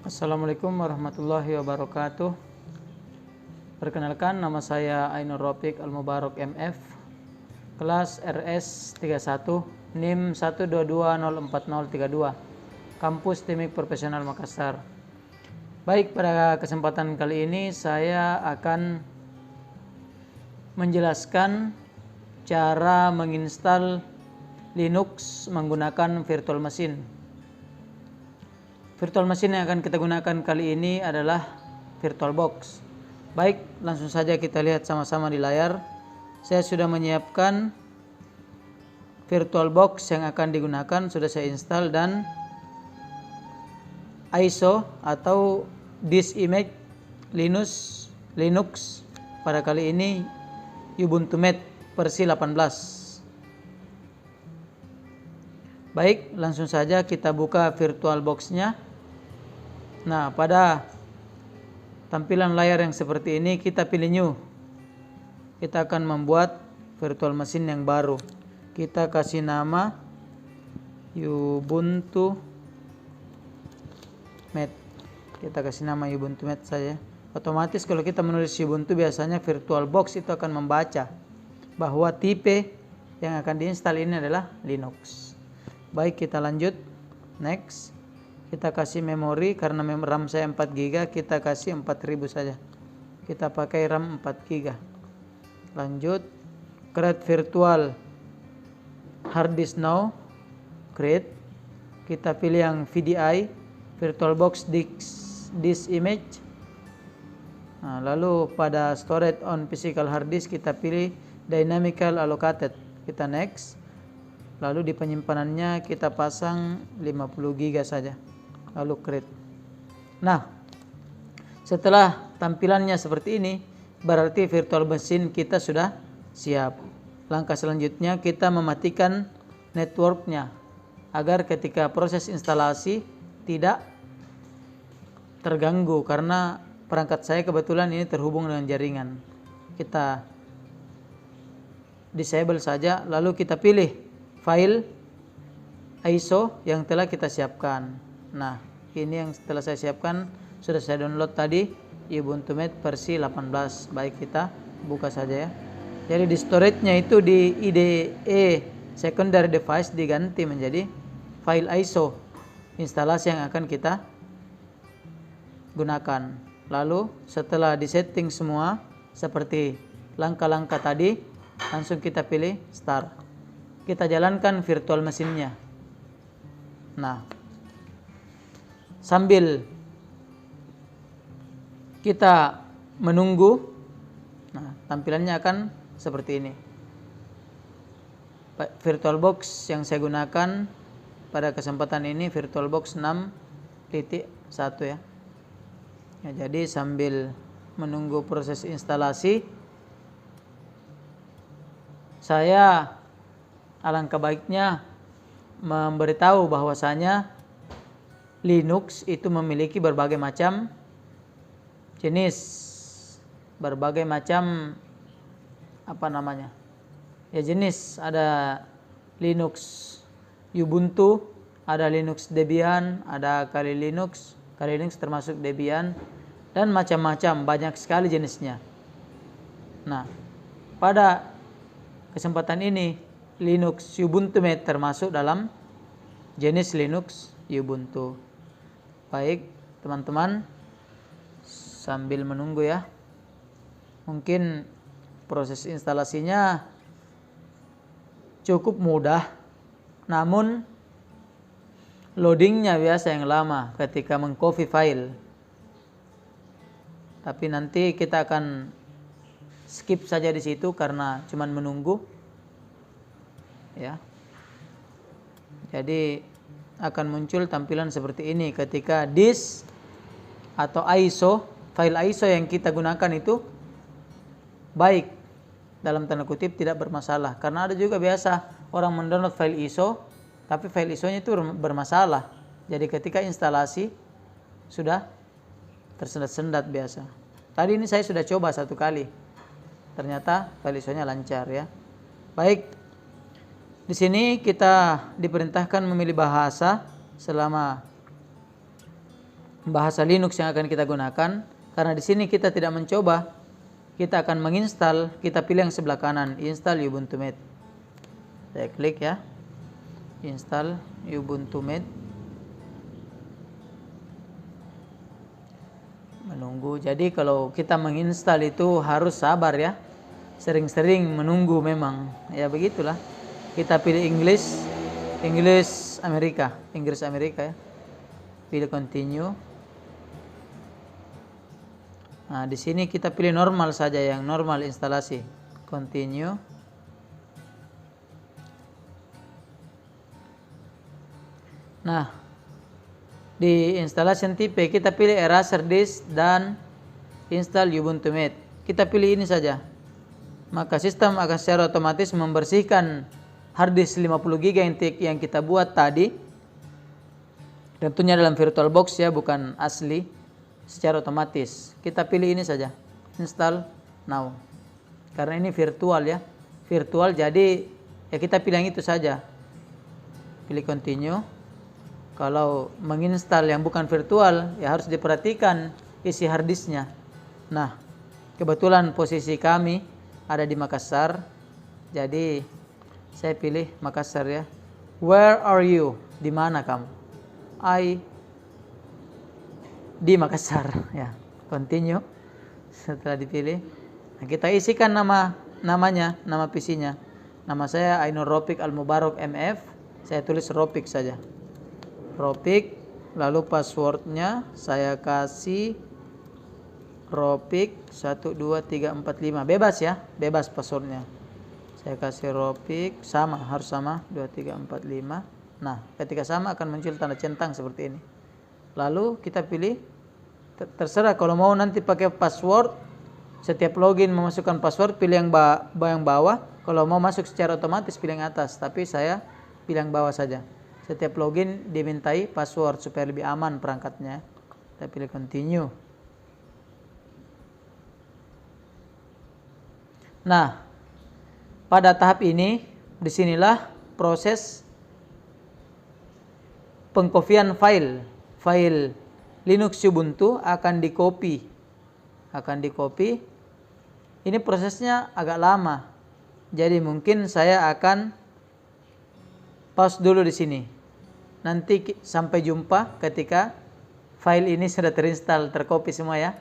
Assalamualaikum warahmatullahi wabarakatuh. Perkenalkan, nama saya Ainur Rafiq Al-Mubarak MF, kelas RS 31, NIM 1220432, Kampus Teknik Profesional Makassar. Baik, pada kesempatan kali ini saya akan menjelaskan cara menginstal Linux menggunakan virtual machine. Virtual machine yang akan kita gunakan kali ini adalah VirtualBox. Baik, langsung saja kita lihat sama-sama di layar. Saya sudah menyiapkan VirtualBox yang akan digunakan, sudah saya install, dan ISO atau disk image Linux pada kali ini Ubuntu Mate versi 18. Baik, langsung saja kita buka VirtualBox-nya. Nah, pada tampilan layar yang seperti ini kita pilih new. Kita akan membuat virtual machine yang baru. Kita kasih nama Ubuntu Mate. Kita kasih nama Ubuntu Mate saja. Otomatis kalau kita menulis Ubuntu, biasanya VirtualBox itu akan membaca bahwa tipe yang akan diinstal ini adalah Linux. Baik, kita lanjut. Next. Kita kasih memori, karena RAM saya 4 GB, kita kasih 4000 saja. Kita pakai RAM 4 GB. Lanjut, create virtual hard disk now. Create. Kita pilih yang VDI, VirtualBox disk image. Nah, lalu pada storage on physical hard disk kita pilih dynamical allocated. Kita next. Lalu di penyimpanannya kita pasang 50 GB saja. Lalu create. Nah, setelah tampilannya seperti ini, berarti virtual machine kita sudah siap. Langkah selanjutnya kita mematikan networknya agar ketika proses instalasi tidak terganggu, karena perangkat saya kebetulan ini terhubung dengan jaringan. Kita disable saja, lalu kita pilih file ISO yang telah kita siapkan. Nah, ini yang setelah saya siapkan, sudah saya download tadi, Ubuntu Mate versi 18. Baik, kita buka saja ya. Jadi di storage-nya itu di IDE secondary device diganti menjadi file ISO instalasi yang akan kita gunakan. Lalu setelah disetting semua seperti langkah-langkah tadi, langsung kita pilih start. Kita jalankan virtual machine-nya. Nah, sambil kita menunggu, nah tampilannya akan seperti ini. VirtualBox yang saya gunakan pada kesempatan ini VirtualBox 6.1 ya. Jadi sambil menunggu proses instalasi, saya alangkah baiknya memberitahu bahwasanya Linux itu memiliki berbagai macam jenis, berbagai macam jenis. Ada Linux Ubuntu, ada Linux Debian, ada Kali Linux termasuk Debian, dan macam-macam, banyak sekali jenisnya. Nah, pada kesempatan ini Linux Ubuntu Mate termasuk dalam jenis Linux Ubuntu. Baik, teman-teman, sambil menunggu ya. Mungkin proses instalasinya cukup mudah, namun loadingnya biasa yang lama ketika mengcopy file. Tapi nanti kita akan skip saja di situ karena cuman menunggu ya. Jadi akan muncul tampilan seperti ini ketika disk atau ISO, file ISO yang kita gunakan itu baik, dalam tanda kutip tidak bermasalah. Karena ada juga biasa orang mendownload file ISO tapi file ISO-nya itu bermasalah. Jadi ketika instalasi sudah tersendat-sendat biasa. Tadi ini saya sudah coba 1 kali. Ternyata file ISO-nya lancar ya. Baik. Di sini kita diperintahkan memilih bahasa selama bahasa Linux yang akan kita gunakan. Karena di sini kita tidak mencoba, kita akan menginstal, kita pilih yang sebelah kanan, install Ubuntu Mate. Saya klik ya, install Ubuntu Mate. Menunggu. Jadi kalau kita menginstal itu harus sabar ya, sering-sering menunggu memang. Ya begitulah. Kita pilih Inggris Amerika ya. Pilih continue. Nah, di sini kita pilih normal saja, yang normal instalasi. Continue. Nah, di installation type kita pilih eraser disk dan install Ubuntu Mate. Kita pilih ini saja. Maka sistem akan secara otomatis membersihkan hard disk 50 GB yang kita buat tadi. Tentunya dalam VirtualBox ya, bukan asli. Secara otomatis kita pilih ini saja, install now, karena ini virtual ya, jadi ya kita pilih yang itu saja, pilih continue. Kalau menginstal yang bukan virtual ya harus diperhatikan isi harddisknya. Nah, kebetulan posisi kami ada di Makassar, jadi saya pilih Makassar ya. Where are you? Di mana kamu? Di Makassar ya. Continue. Setelah dipilih, nah kita isikan namanya, nama PC-nya. Nama saya Ainur Ropik Al-Mubarak MF. Saya tulis Ropik saja. Ropik, lalu passwordnya saya kasih Ropik 12345. Bebas ya, bebas passwordnya. Saya kasih Ropik harus sama 2345. Nah, ketika sama akan muncul tanda centang seperti ini. Lalu kita pilih, terserah kalau mau nanti pakai password, setiap login memasukkan password pilih yang bawah, kalau mau masuk secara otomatis pilih yang atas, tapi saya pilih yang bawah saja. Setiap login dimintai password supaya lebih aman perangkatnya. Kita pilih continue. Nah, pada tahap ini disinilah proses pengkopian file Linux Ubuntu akan dikopi. Ini prosesnya agak lama. Jadi mungkin saya akan pause dulu di sini. Nanti sampai jumpa ketika file ini sudah terinstall, terkopi semua ya.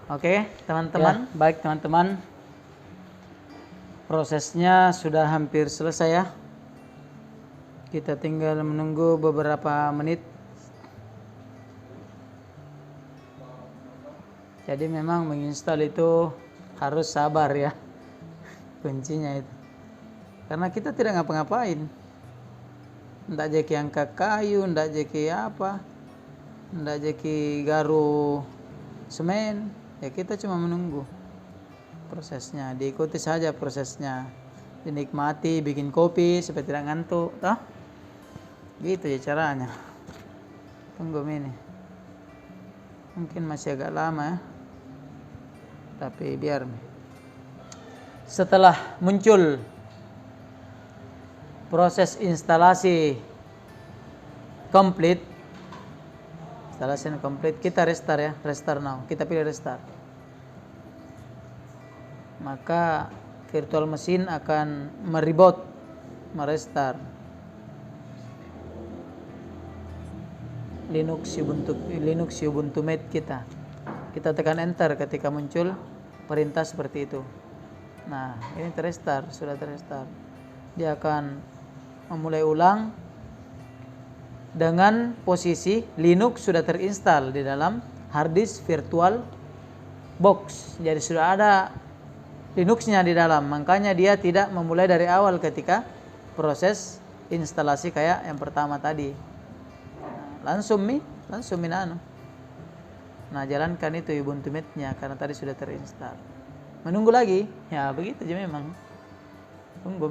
Oke, teman-teman. Ya, baik teman-teman. Prosesnya sudah hampir selesai ya. Kita tinggal menunggu beberapa menit. Jadi memang menginstal itu harus sabar ya. Kuncinya itu. Karena kita tidak ngapa-ngapain. Ndak jeki angkat kayu, ndak jeki apa. Ndak jeki garu semen. Ya kita cuma menunggu prosesnya. Diikuti saja prosesnya. Dinikmati, bikin kopi supaya tidak ngantuk, toh? Gitu ya caranya. Tunggu ini. Mungkin masih agak lama ya. Tapi biar. Setelah muncul proses instalasi komplit, kita restart ya, restart now. Kita pilih restart. Maka virtual machine akan merestart. Linux Ubuntu Mate kita. Kita tekan enter ketika muncul perintah seperti itu. Nah, ini sudah terrestart. Dia akan memulai ulang dengan posisi Linux sudah terinstall di dalam harddisk virtual box. Jadi sudah ada Linuxnya di dalam, makanya dia tidak memulai dari awal ketika proses instalasi kayak yang pertama tadi. Langsung minano. Nah, jalankan itu Ubuntu Mate-nya karena tadi sudah terinstall. Menunggu lagi, ya begitu aja memang. Tunggu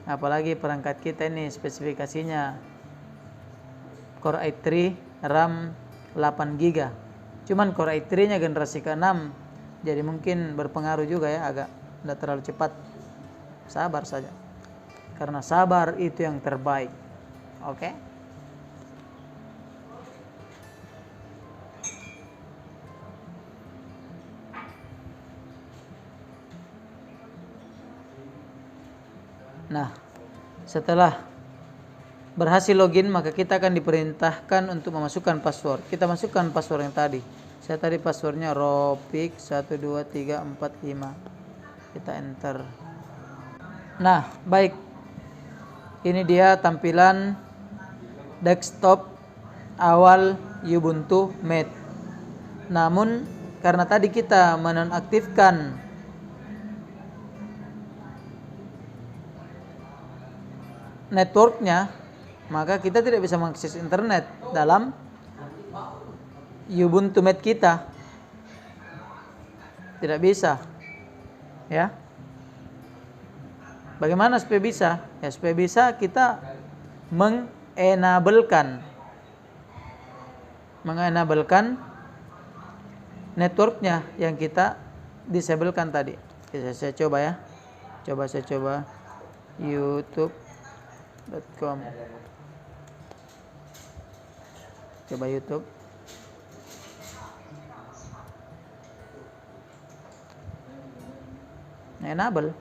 Apalagi perangkat kita ini spesifikasinya Core i3 RAM 8GB. Cuman Core i3-nya generasi ke-6. Jadi mungkin berpengaruh juga ya, agak tidak terlalu cepat. Sabar saja. Karena sabar itu yang terbaik. Oke? Nah, setelah berhasil login, maka kita akan diperintahkan untuk memasukkan password. Kita masukkan password yang tadi. Saya tadi passwordnya Ropik 12345. Kita enter. Nah, baik. Ini dia tampilan desktop awal Ubuntu Mate. Namun karena tadi kita menonaktifkan networknya, maka kita tidak bisa mengakses internet dalam Ubuntu Mate kita. Tidak bisa. Ya. Bagaimana supaya bisa? Ya, supaya bisa kita mengenablekan networknya yang kita disablekan tadi. Saya coba ya. Saya coba youtube.com. Coba YouTube. Enable.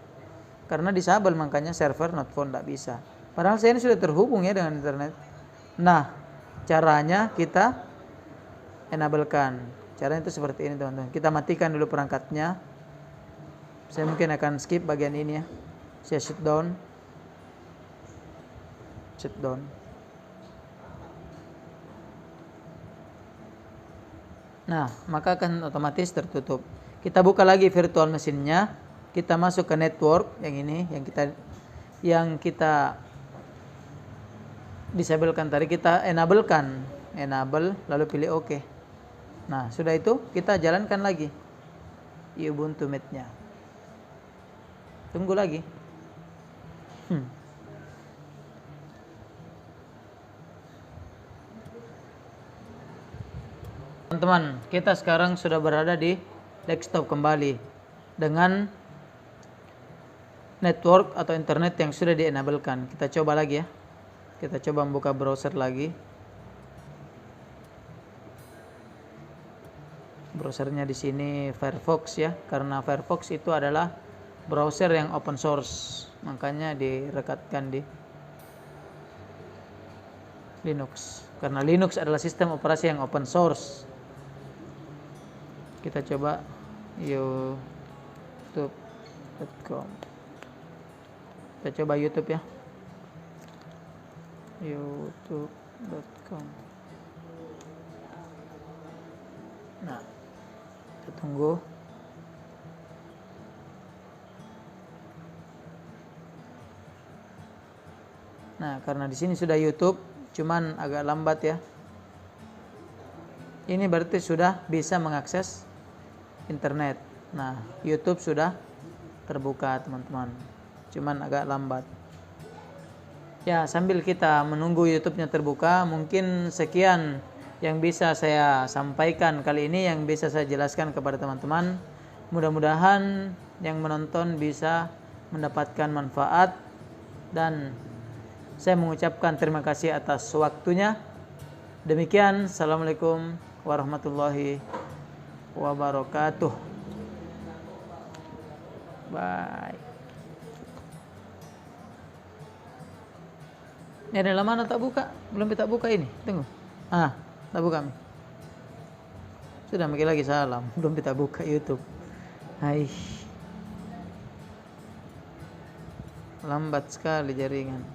Karena disable makanya server not found, tidak bisa. Padahal saya ini sudah terhubung ya dengan internet. Nah, caranya kita enablekan. Caranya itu seperti ini teman-teman. Kita matikan dulu perangkatnya. Saya mungkin akan skip bagian ini ya. Saya shutdown. Nah, maka akan otomatis tertutup. Kita buka lagi virtual mesinnya. Kita masuk ke network yang ini, yang kita disablekan tadi, kita enablekan. Enable lalu pilih OK. Nah, sudah itu kita jalankan lagi Ubuntu Mate-nya. Tunggu lagi. Teman-teman, kita sekarang sudah berada di desktop kembali dengan network atau internet yang sudah di-enablekan. Kita coba lagi ya. Kita coba membuka browser lagi. Browsernya di sini Firefox ya, karena Firefox itu adalah browser yang open source, makanya direkatkan di Linux. Karena Linux adalah sistem operasi yang open source. Kita coba youtube.com. Kita coba YouTube ya. youtube.com. Nah, kita tunggu. Nah, karena di sini sudah YouTube, cuman agak lambat ya. Ini berarti sudah bisa mengakses internet. Nah, YouTube sudah terbuka teman-teman. Cuman agak lambat. Ya, sambil kita menunggu YouTube-nya terbuka, mungkin sekian yang bisa saya sampaikan kali ini, yang bisa saya jelaskan kepada teman-teman. Mudah-mudahan yang menonton bisa mendapatkan manfaat, dan saya mengucapkan terima kasih atas waktunya. Demikian, assalamualaikum warahmatullahi wabarakatuh. Bye. Ini adalah mana tak buka? Belum tak buka ini. Tunggu. Tak buka. Sudah makin lagi salam. Belum kita buka YouTube. Hai. Lambat sekali jaringan.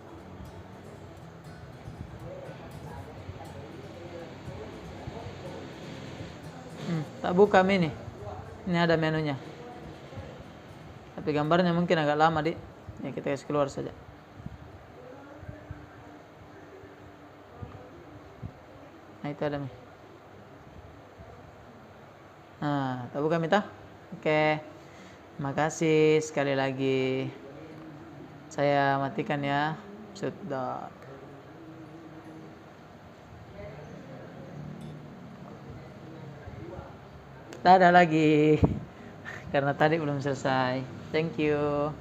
Tak buka ini. Ini ada menunya. Tapi gambarnya mungkin agak lama, Dik. Ya, kita kasih keluar saja. Nah, itu ada nih. Nah, tak buka minta. Oke. Makasih sekali lagi. Saya matikan ya. Sudah. Tak ada lagi. Karena tadi belum selesai. Thank you.